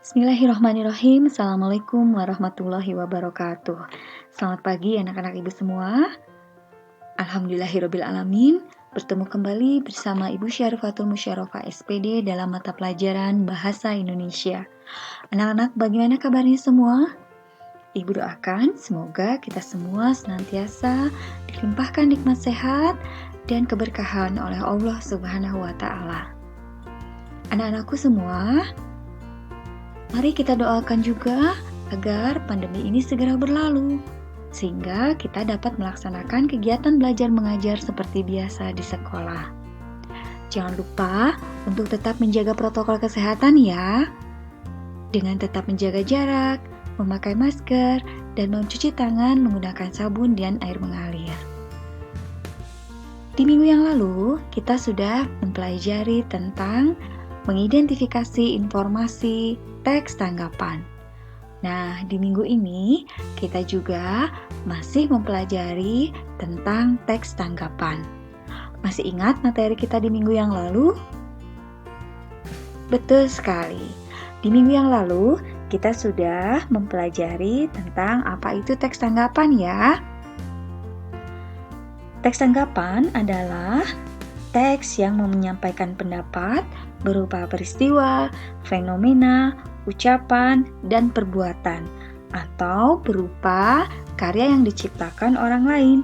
Bismillahirrahmanirrahim. Assalamualaikum warahmatullahi wabarakatuh. Selamat pagi anak-anak ibu semua. Alhamdulillahirrabbilalamin. Bertemu kembali bersama Ibu Syarifatul Musyarrafah SPD dalam mata pelajaran Bahasa Indonesia. Anak-anak, bagaimana kabarnya semua? Ibu doakan semoga kita semua senantiasa dilimpahkan nikmat sehat dan keberkahan oleh Allah Subhanahu wa Ta'ala. Anak-anakku semua, mari kita doakan juga agar pandemi ini segera berlalu, sehingga kita dapat melaksanakan kegiatan belajar mengajar seperti biasa di sekolah. Jangan lupa untuk tetap menjaga protokol kesehatan ya, dengan tetap menjaga jarak, memakai masker, dan mencuci tangan menggunakan sabun dan air mengalir. Di minggu yang lalu, kita sudah mempelajari tentang mengidentifikasi informasi teks tanggapan. Nah, di minggu ini kita juga masih mempelajari tentang teks tanggapan. Masih ingat materi kita di minggu yang lalu? Betul sekali. Di minggu yang lalu kita sudah mempelajari tentang apa itu teks tanggapan ya. Teks tanggapan adalah teks yang menyampaikan pendapat berupa peristiwa, fenomena, ucapan, dan perbuatan, atau berupa karya yang diciptakan orang lain.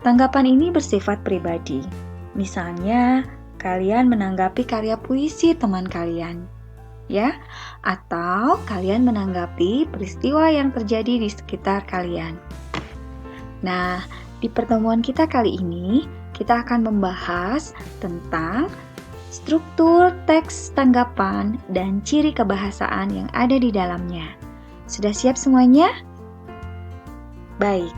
Tanggapan ini bersifat pribadi. Misalnya, kalian menanggapi karya puisi teman kalian, ya, atau kalian menanggapi peristiwa yang terjadi di sekitar kalian. Nah, di pertemuan kita kali ini, kita akan membahas tentang struktur teks tanggapan dan ciri kebahasaan yang ada di dalamnya. Sudah siap semuanya? Baik.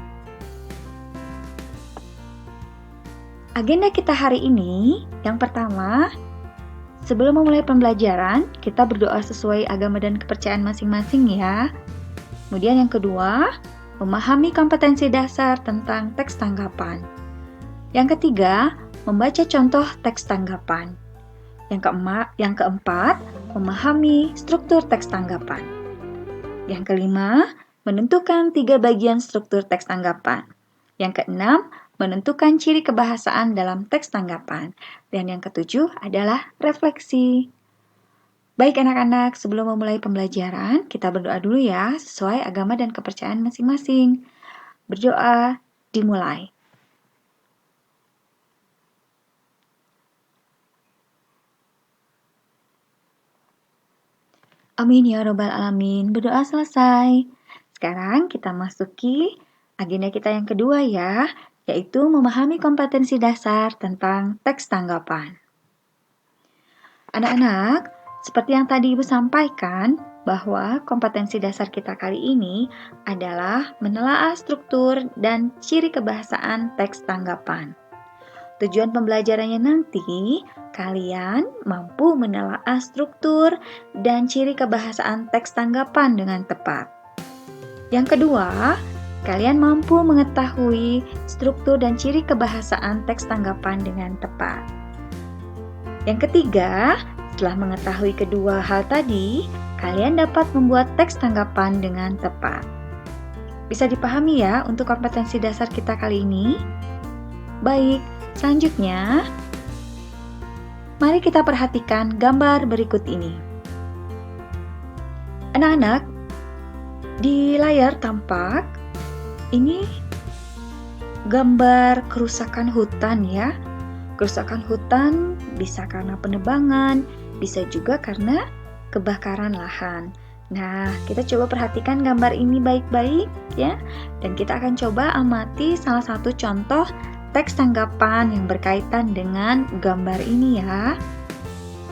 Agenda kita hari ini, yang pertama, sebelum memulai pembelajaran, kita berdoa sesuai agama dan kepercayaan masing-masing ya. Kemudian yang kedua, memahami kompetensi dasar tentang teks tanggapan. Yang ketiga, membaca contoh teks tanggapan. Yang keempat, memahami struktur teks tanggapan. Yang kelima, menentukan 3 bagian struktur teks tanggapan. Yang keenam, menentukan ciri kebahasaan dalam teks tanggapan. Dan yang ketujuh adalah refleksi. Baik anak-anak, sebelum memulai pembelajaran, kita berdoa dulu ya, sesuai agama dan kepercayaan masing-masing. Berdoa, dimulai. Amin ya robbal alamin. Berdoa selesai. Sekarang kita masuki agenda kita yang kedua ya, yaitu memahami kompetensi dasar tentang teks tanggapan. Anak-anak, seperti yang tadi Ibu sampaikan, bahwa kompetensi dasar kita kali ini adalah menelaah struktur dan ciri kebahasaan teks tanggapan. Tujuan pembelajarannya nanti, kalian mampu menelaah struktur dan ciri kebahasaan teks tanggapan dengan tepat. Yang kedua, kalian mampu mengetahui struktur dan ciri kebahasaan teks tanggapan dengan tepat. Yang ketiga, setelah mengetahui kedua hal tadi, kalian dapat membuat teks tanggapan dengan tepat. Bisa dipahami ya untuk kompetensi dasar kita kali ini? Baik. Selanjutnya, mari kita perhatikan gambar berikut ini. Anak-anak, di layar tampak ini gambar kerusakan hutan ya. Kerusakan hutan bisa karena penebangan, bisa juga karena kebakaran lahan. Nah, kita coba perhatikan gambar ini baik-baik ya. Dan kita akan coba amati salah satu contoh teks tanggapan yang berkaitan dengan gambar ini ya.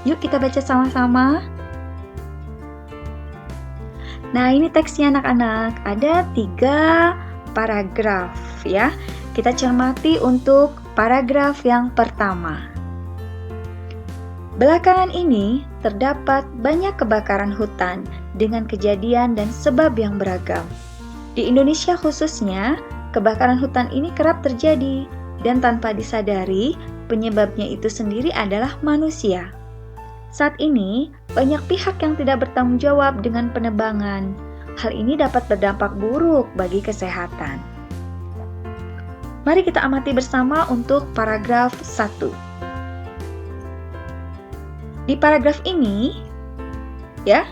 Yuk kita baca sama-sama. Nah, ini teksnya anak-anak. Ada 3 paragraf ya. Kita cermati untuk paragraf yang pertama. Belakangan ini terdapat banyak kebakaran hutan dengan kejadian dan sebab yang beragam. Di Indonesia khususnya, kebakaran hutan ini kerap terjadi dan tanpa disadari, penyebabnya itu sendiri adalah manusia. Saat ini, banyak pihak yang tidak bertanggung jawab dengan penebangan. Hal ini dapat berdampak buruk bagi kesehatan. Mari kita amati bersama untuk paragraf 1. Di paragraf ini, ya,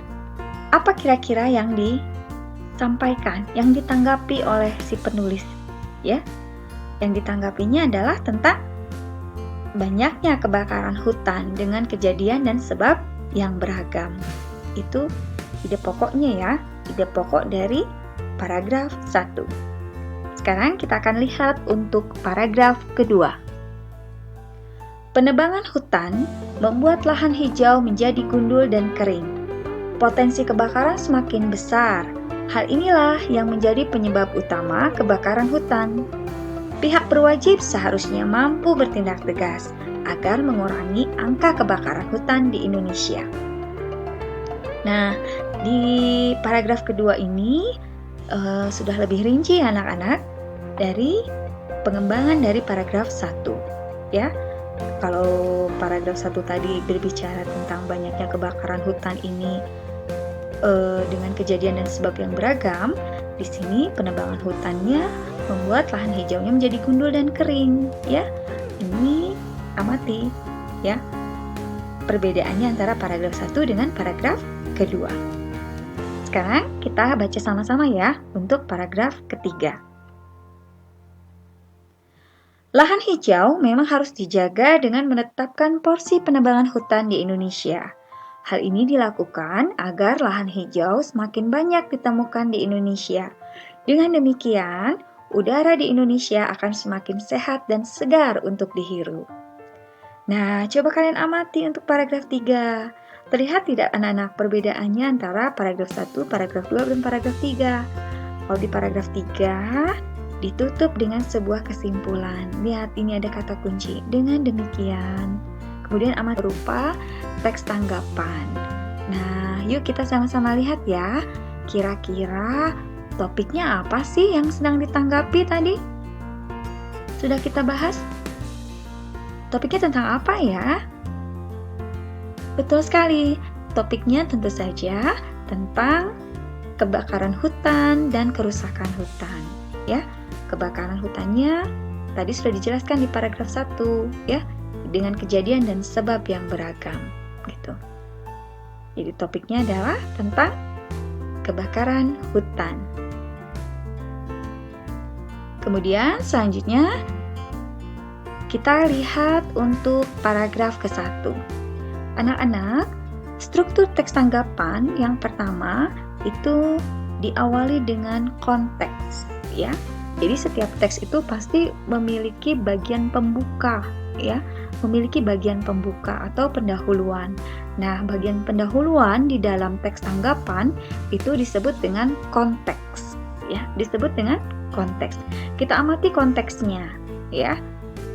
apa kira-kira yang disampaikan, yang ditanggapi oleh si penulis, ya? Yang ditanggapinya adalah tentang banyaknya kebakaran hutan dengan kejadian dan sebab yang beragam. Itu ide pokoknya ya, ide pokok dari paragraf 1. Sekarang kita akan lihat untuk paragraf kedua. Penebangan hutan membuat lahan hijau menjadi gundul dan kering. Potensi kebakaran semakin besar. Hal inilah yang menjadi penyebab utama kebakaran hutan. Pihak berwajib seharusnya mampu bertindak tegas agar mengurangi angka kebakaran hutan di Indonesia. Nah, di paragraf kedua ini sudah lebih rinci anak-anak dari pengembangan dari paragraf 1, ya. Kalau paragraf 1 tadi berbicara tentang banyaknya kebakaran hutan ini dengan kejadian dan sebab yang beragam, di sini penebangan hutannya membuat lahan hijaunya menjadi gundul dan kering, ya. Ini amati, ya, perbedaannya antara paragraf 1 dengan paragraf kedua. Sekarang kita baca sama-sama ya untuk paragraf ketiga. Lahan hijau memang harus dijaga dengan menetapkan porsi penebangan hutan di Indonesia. Hal ini dilakukan agar lahan hijau semakin banyak ditemukan di Indonesia. Dengan demikian, udara di Indonesia akan semakin sehat dan segar untuk dihirup. Nah, coba kalian amati untuk paragraf 3. Terlihat tidak anak-anak perbedaannya antara paragraf 1, paragraf 2, dan paragraf 3? Kalau di paragraf 3, ditutup dengan sebuah kesimpulan. Lihat, ini ada kata kunci. Dengan demikian, kemudian amat berupa teks tanggapan. Nah, yuk kita sama-sama lihat ya. Kira-kira topiknya apa sih yang sedang ditanggapi tadi? Sudah kita bahas? Topiknya tentang apa ya? Betul sekali. Topiknya tentu saja tentang kebakaran hutan dan kerusakan hutan, ya. Kebakaran hutannya tadi sudah dijelaskan di paragraf 1, ya, dengan kejadian dan sebab yang beragam, gitu. Jadi topiknya adalah tentang kebakaran hutan. Kemudian selanjutnya kita lihat untuk paragraf ke-1. Anak-anak, struktur teks tanggapan yang pertama itu diawali dengan konteks, ya. Jadi setiap teks itu pasti memiliki bagian pembuka, ya, memiliki bagian pembuka atau pendahuluan. Nah, bagian pendahuluan di dalam teks tanggapan itu disebut dengan konteks, ya, disebut dengan konteks. Kita amati konteksnya, ya.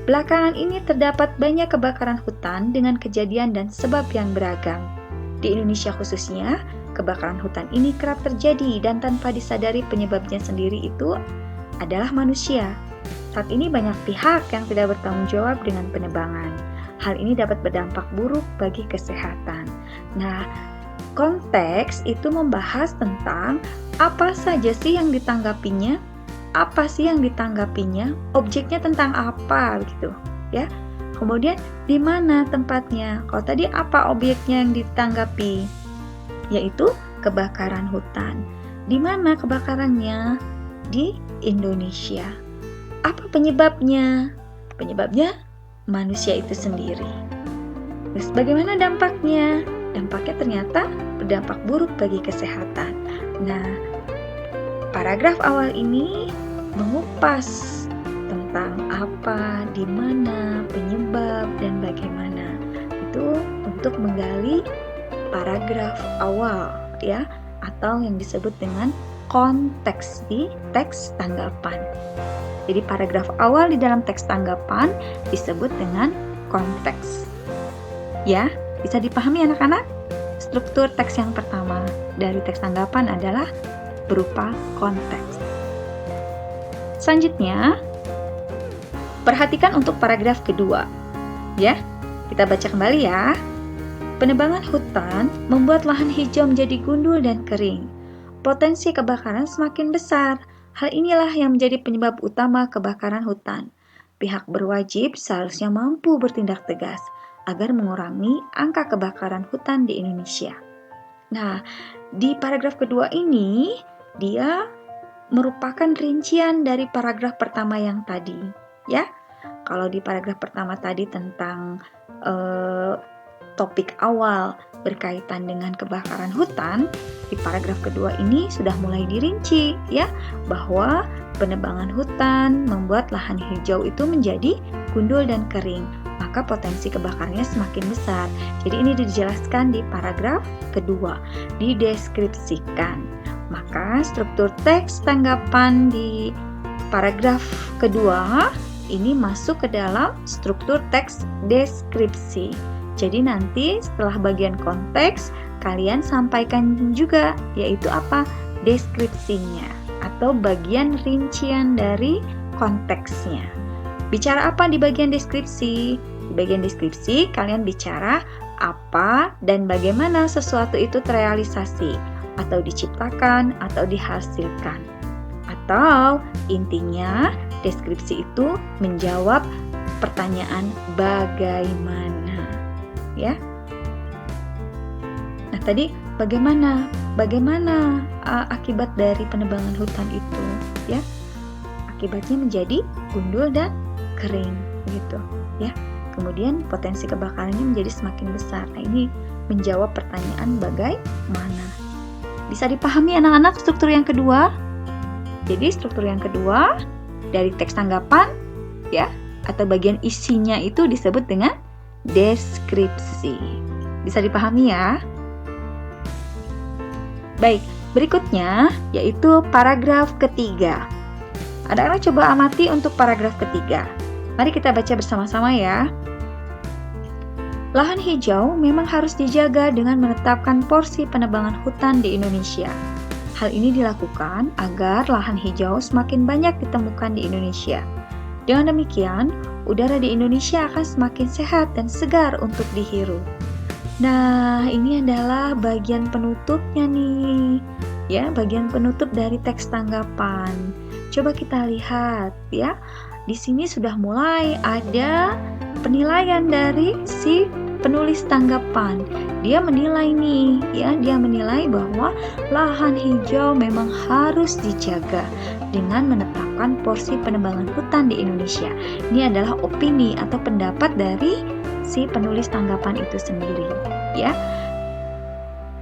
Belakangan ini terdapat banyak kebakaran hutan dengan kejadian dan sebab yang beragam. Di Indonesia khususnya, kebakaran hutan ini kerap terjadi dan tanpa disadari penyebabnya sendiri itu adalah manusia. Saat ini banyak pihak yang tidak bertanggung jawab dengan penebangan. Hal ini dapat berdampak buruk bagi kesehatan. Nah, konteks itu membahas tentang apa saja sih yang ditanggapinya, apa sih yang ditanggapinya, objeknya tentang apa, gitu, ya. Kemudian di mana tempatnya? Kalau tadi apa objeknya yang ditanggapi? Yaitu kebakaran hutan. Di mana kebakarannya? Di Indonesia. Apa penyebabnya? Penyebabnya manusia itu sendiri. Terus bagaimana dampaknya? Dampaknya ternyata berdampak buruk bagi kesehatan. Nah, paragraf awal ini mengupas tentang apa, di mana, penyebab, dan bagaimana. Itu untuk menggali paragraf awal, ya, atau yang disebut dengan konteks di teks tanggapan. Jadi paragraf awal di dalam teks tanggapan disebut dengan konteks. Ya, bisa dipahami anak-anak? Struktur teks yang pertama dari teks tanggapan adalah berupa konteks. Selanjutnya, perhatikan untuk paragraf kedua. Ya, kita baca kembali ya. Penebangan hutan membuat lahan hijau menjadi gundul dan kering. Potensi kebakaran semakin besar. Hal inilah yang menjadi penyebab utama kebakaran hutan. Pihak berwajib seharusnya mampu bertindak tegas agar mengurangi angka kebakaran hutan di Indonesia. Nah, di paragraf kedua ini, dia merupakan rincian dari paragraf pertama yang tadi, ya. Kalau di paragraf pertama tadi tentang topik awal berkaitan dengan kebakaran hutan, di paragraf kedua ini sudah mulai dirinci, ya, bahwa penebangan hutan membuat lahan hijau itu menjadi gundul dan kering, maka potensi kebakarannya semakin besar. Jadi ini dijelaskan di paragraf kedua, dideskripsikan. Maka struktur teks tanggapan di paragraf kedua ini masuk ke dalam struktur teks deskripsi. Jadi nanti setelah bagian konteks, kalian sampaikan juga, yaitu apa? Deskripsinya atau bagian rincian dari konteksnya. Bicara apa di bagian deskripsi? Di bagian deskripsi kalian bicara apa dan bagaimana sesuatu itu terrealisasi atau diciptakan atau dihasilkan. Atau intinya deskripsi itu menjawab pertanyaan bagaimana, ya. Nah, tadi bagaimana akibat dari penebangan hutan itu, ya? Akibatnya menjadi gundul dan kering, gitu, ya. Kemudian potensi kebakarannya menjadi semakin besar. Nah, ini menjawab pertanyaan bagaimana. Bisa dipahami anak-anak struktur yang kedua? Jadi struktur yang kedua dari teks tanggapan, ya, atau bagian isinya itu disebut dengan deskripsi. Bisa dipahami ya? Baik, berikutnya yaitu paragraf ketiga. Anak-anak coba amati untuk paragraf ketiga. Mari kita baca bersama-sama ya. Lahan hijau memang harus dijaga dengan menetapkan porsi penebangan hutan di Indonesia. Hal ini dilakukan agar lahan hijau semakin banyak ditemukan di Indonesia. Dengan demikian, udara di Indonesia akan semakin sehat dan segar untuk dihirup. Nah, ini adalah bagian penutupnya nih. Ya, bagian penutup dari teks tanggapan. Coba kita lihat ya. Di sini sudah mulai ada penilaian dari si penulis tanggapan. Dia menilai nih, ya, dia menilai bahwa lahan hijau memang harus dijaga dengan menetapkan porsi penebangan hutan di Indonesia. Ini adalah opini atau pendapat dari si penulis tanggapan itu sendiri, ya.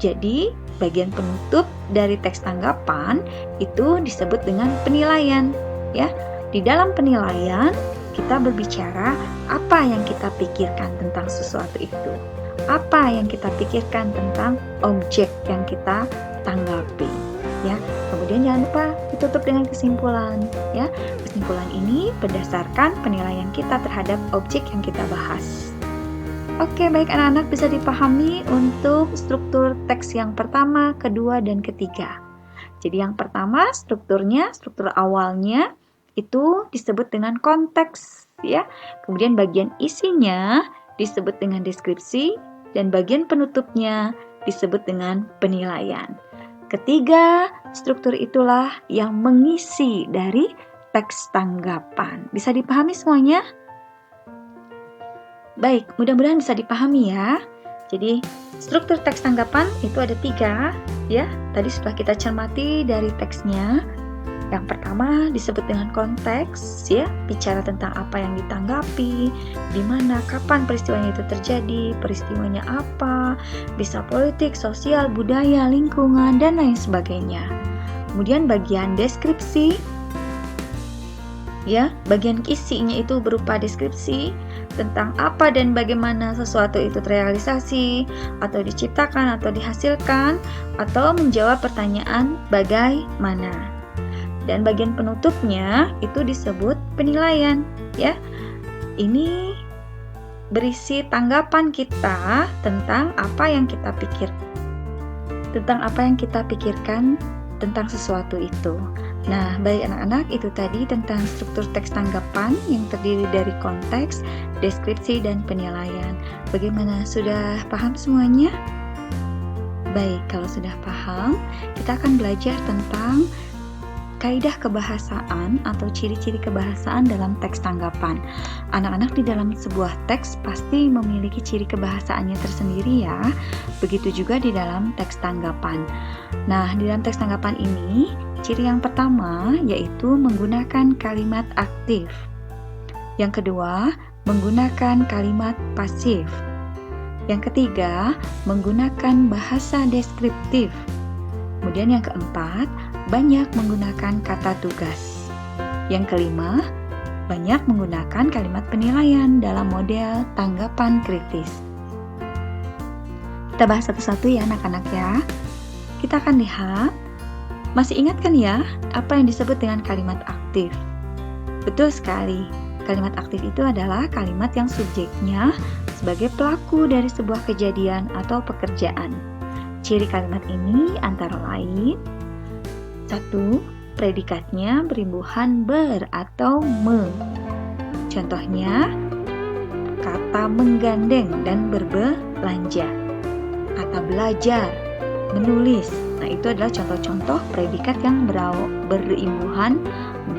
Jadi, bagian penutup dari teks tanggapan itu disebut dengan penilaian, ya. Di dalam penilaian kita berbicara apa yang kita pikirkan tentang sesuatu itu, apa yang kita pikirkan tentang objek yang kita tanggapi, ya. Kemudian jangan lupa ditutup dengan kesimpulan, ya. Kesimpulan ini berdasarkan penilaian kita terhadap objek yang kita bahas. Oke, baik anak-anak, bisa dipahami untuk struktur teks yang pertama, kedua, dan ketiga. Jadi yang pertama strukturnya, struktur awalnya itu disebut dengan konteks, ya. Kemudian bagian isinya disebut dengan deskripsi dan bagian penutupnya disebut dengan penilaian. Ketiga, struktur itulah yang mengisi dari teks tanggapan. Bisa dipahami semuanya? Baik, mudah-mudahan bisa dipahami ya. Jadi, struktur teks tanggapan itu ada 3, ya. Tadi sudah kita cermati dari teksnya. Yang pertama disebut dengan konteks, ya, bicara tentang apa yang ditanggapi, di mana, kapan peristiwanya itu terjadi, peristiwanya apa, bisa politik, sosial, budaya, lingkungan, dan lain sebagainya. Kemudian bagian deskripsi, ya, bagian isinya itu berupa deskripsi tentang apa dan bagaimana sesuatu itu terrealisasi, atau diciptakan, atau dihasilkan, atau menjawab pertanyaan bagaimana. Dan bagian penutupnya itu disebut penilaian, ya. Ini berisi tanggapan kita tentang apa yang kita pikirkan tentang sesuatu itu. Nah, baik anak-anak, itu tadi tentang struktur teks tanggapan yang terdiri dari konteks, deskripsi, dan penilaian. Bagaimana, sudah paham semuanya? Baik, kalau sudah paham, kita akan belajar tentang kaidah kebahasaan atau ciri-ciri kebahasaan dalam teks tanggapan. Anak-anak di dalam sebuah teks pasti memiliki ciri kebahasaannya tersendiri ya. Begitu juga di dalam teks tanggapan. Nah, di dalam teks tanggapan ini, ciri yang pertama yaitu menggunakan kalimat aktif. Yang kedua, menggunakan kalimat pasif. Yang ketiga, menggunakan bahasa deskriptif. Kemudian yang keempat, banyak menggunakan kata tugas. Yang kelima, banyak menggunakan kalimat penilaian dalam model tanggapan kritis. Kita bahas satu-satu ya anak-anak ya. Kita akan lihat, masih ingat kan ya apa yang disebut dengan kalimat aktif? Betul sekali, kalimat aktif itu adalah kalimat yang subjeknya sebagai pelaku dari sebuah kejadian atau pekerjaan. Ciri kalimat ini antara lain: 1. Predikatnya berimbuhan ber atau me. Contohnya, kata menggandeng dan berbelanja. Kata belajar, menulis. Nah, itu adalah contoh-contoh predikat yang berimbuhan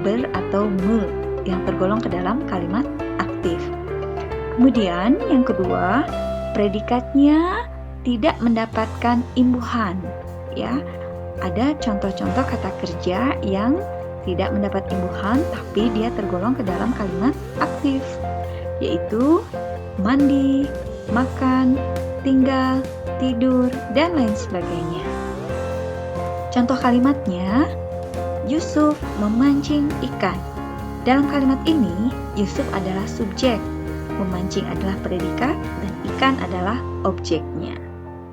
ber atau me yang tergolong ke dalam kalimat aktif. Kemudian, yang kedua, predikatnya tidak mendapatkan imbuhan, ya. Ada contoh-contoh kata kerja yang tidak mendapat imbuhan tapi dia tergolong ke dalam kalimat aktif, yaitu mandi, makan, tinggal, tidur, dan lain sebagainya. Contoh kalimatnya, Yusuf memancing ikan. Dalam kalimat ini, Yusuf adalah subjek, memancing adalah predikat, dan ikan adalah objeknya.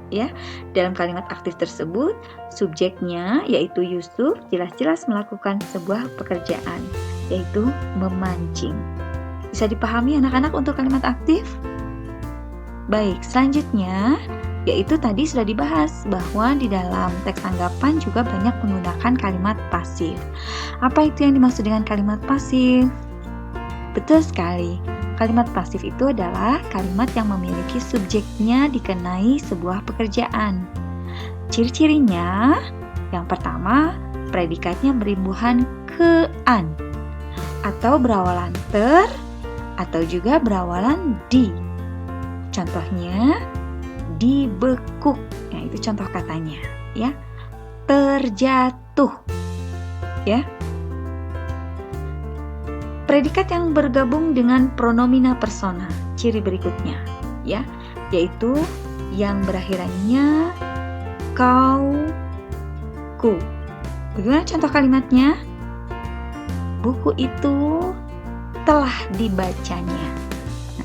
Ya, dalam kalimat aktif tersebut, subjeknya yaitu Yusuf jelas-jelas melakukan sebuah pekerjaan, yaitu memancing. Bisa dipahami anak-anak untuk kalimat aktif? Baik, selanjutnya yaitu tadi sudah dibahas bahwa di dalam teks tanggapan juga banyak menggunakan kalimat pasif. Apa itu yang dimaksud dengan kalimat pasif? Betul sekali. Kalimat pasif itu adalah kalimat yang memiliki subjeknya dikenai sebuah pekerjaan. Ciri-cirinya, yang pertama, predikatnya berimbuhan ke-an, atau berawalan ter, atau juga berawalan di. Contohnya, dibekuk. Nah, itu contoh katanya, ya. Terjatuh, ya. Predikat yang bergabung dengan pronomina persona, ciri berikutnya, ya, yaitu yang berakhirannya kau, ku. Bagaimana contoh kalimatnya? Buku itu telah dibacanya.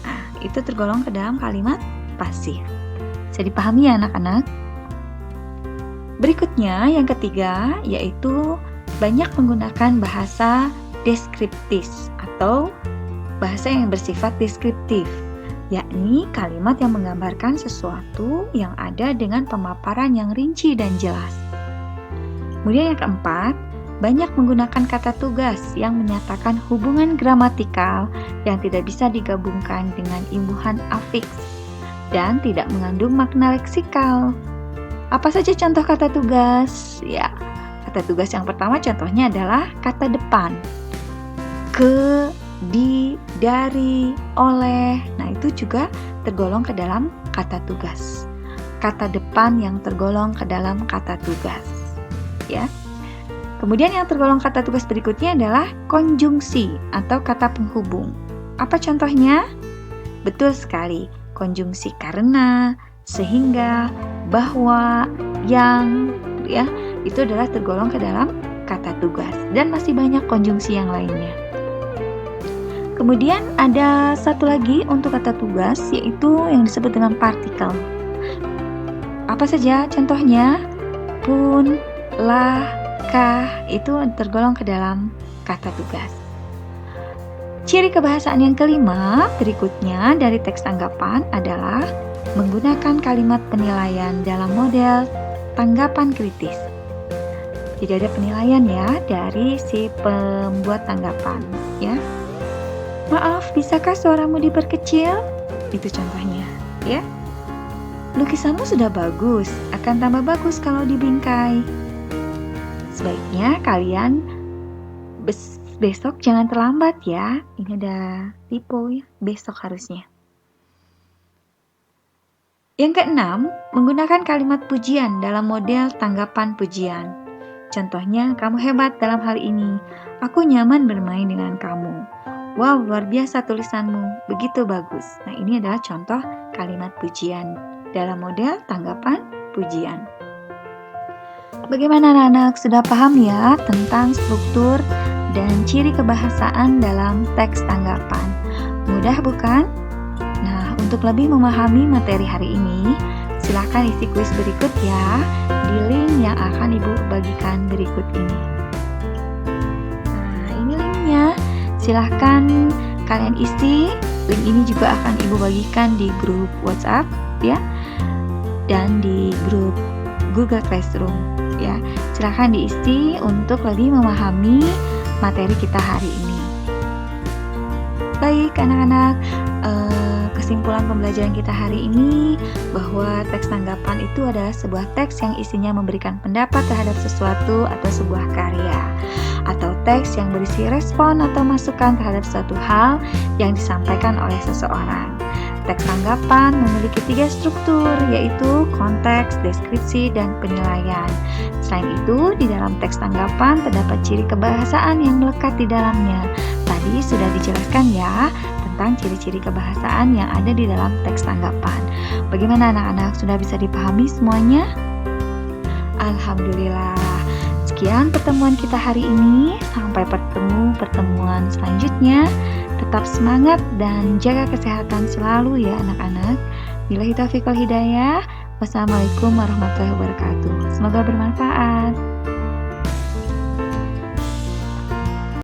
Nah, itu tergolong ke dalam kalimat pasif. Bisa dipahami ya anak-anak? Berikutnya, yang ketiga, yaitu banyak menggunakan bahasa deskriptif atau bahasa yang bersifat deskriptif, yakni kalimat yang menggambarkan sesuatu yang ada dengan pemaparan yang rinci dan jelas. Kemudian yang keempat, banyak menggunakan kata tugas yang menyatakan hubungan gramatikal yang tidak bisa digabungkan dengan imbuhan afiks dan tidak mengandung makna leksikal. Apa saja contoh kata tugas? Ya, kata tugas yang pertama contohnya adalah kata depan. Ke, di, dari, oleh. Nah, itu juga tergolong ke dalam kata tugas. Kata depan yang tergolong ke dalam kata tugas. Ya. Kemudian yang tergolong kata tugas berikutnya adalah konjungsi atau kata penghubung. Apa contohnya? Betul sekali. Konjungsi karena, sehingga, bahwa, yang, ya, itu adalah tergolong ke dalam kata tugas. Dan masih banyak konjungsi yang lainnya. Kemudian ada satu lagi untuk kata tugas, yaitu yang disebut dengan partikel. Apa saja contohnya? Pun, lah, kah, itu tergolong ke dalam kata tugas. Ciri kebahasaan yang kelima berikutnya dari teks tanggapan adalah menggunakan kalimat penilaian dalam model tanggapan kritis. Jadi ada penilaian ya dari si pembuat tanggapan ya. Maaf, bisakah suaramu diperkecil? Itu contohnya ya. Lukisanmu sudah bagus, akan tambah bagus kalau dibingkai. Sebaiknya kalian besok jangan terlambat ya. Ini ada typo ya, besok harusnya. Yang keenam, menggunakan kalimat pujian dalam model tanggapan pujian. Contohnya, kamu hebat dalam hal ini. Aku nyaman bermain dengan kamu. Wow, luar biasa tulisanmu. Begitu bagus. Nah, ini adalah contoh kalimat pujian dalam model tanggapan pujian. Bagaimana anak-anak, sudah paham ya tentang struktur dan ciri kebahasaan dalam teks tanggapan? Mudah bukan? Nah, untuk lebih memahami materi hari ini, silakan isi kuis berikut ya di link yang akan Ibu bagikan berikut ini. Nah, ini linknya. Silahkan kalian isi. Link ini juga akan Ibu bagikan di grup WhatsApp ya, dan di grup Google Classroom ya. Silahkan diisi untuk lebih memahami materi kita hari ini. Baik anak-anak, kesimpulan pembelajaran kita hari ini bahwa teks tanggapan itu adalah sebuah teks yang isinya memberikan pendapat terhadap sesuatu atau sebuah karya, atau teks yang berisi respon atau masukan terhadap suatu hal yang disampaikan oleh seseorang. Teks tanggapan memiliki 3 struktur, yaitu konteks, deskripsi, dan penilaian. Selain itu, di dalam teks tanggapan terdapat ciri kebahasaan yang melekat di dalamnya. Tadi sudah dijelaskan ya tentang ciri-ciri kebahasaan yang ada di dalam teks tanggapan. Bagaimana anak-anak, sudah bisa dipahami semuanya? Alhamdulillah. Sekian pertemuan kita hari ini. Sampai bertemu pertemuan selanjutnya. Tetap semangat dan jaga kesehatan selalu ya anak-anak. Billahi taufiq wal hidayah. Wassalamualaikum warahmatullahi wabarakatuh. Semoga bermanfaat.